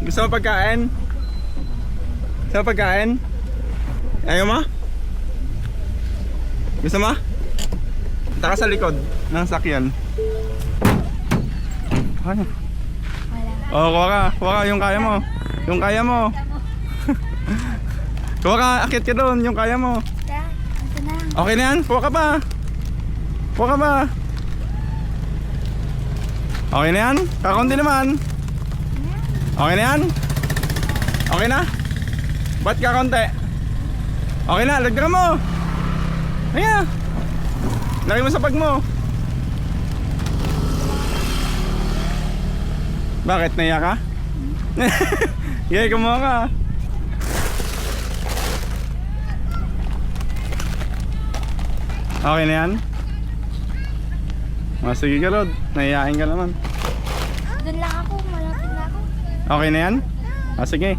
Gusto mo pagkain? Gusto mo pagkain? Ayaw mo? Gusto mo? Punta ka sa likod ng sakyan. Ano? Oh, kuha ka. Kuha ka yung kaya mo. Yung kaya mo. Kuha ka, akit ka doon. Yung kaya mo. Okay na yan? Kuha ka pa. Kuha ka pa. Okay na yan? Kakaunti naman. Okay na yan? Okay na? Ba't kakaunti? Okay na, lagyan mo. Ayan. Lagay mo sa pag mo. Bakit? Naiya ka? Gaya, kumuha ka. Okay na yan? Sige ka, Rod. Naiyain ka naman. Doon lang ako, malapit na ako. Okay na yan? Sige.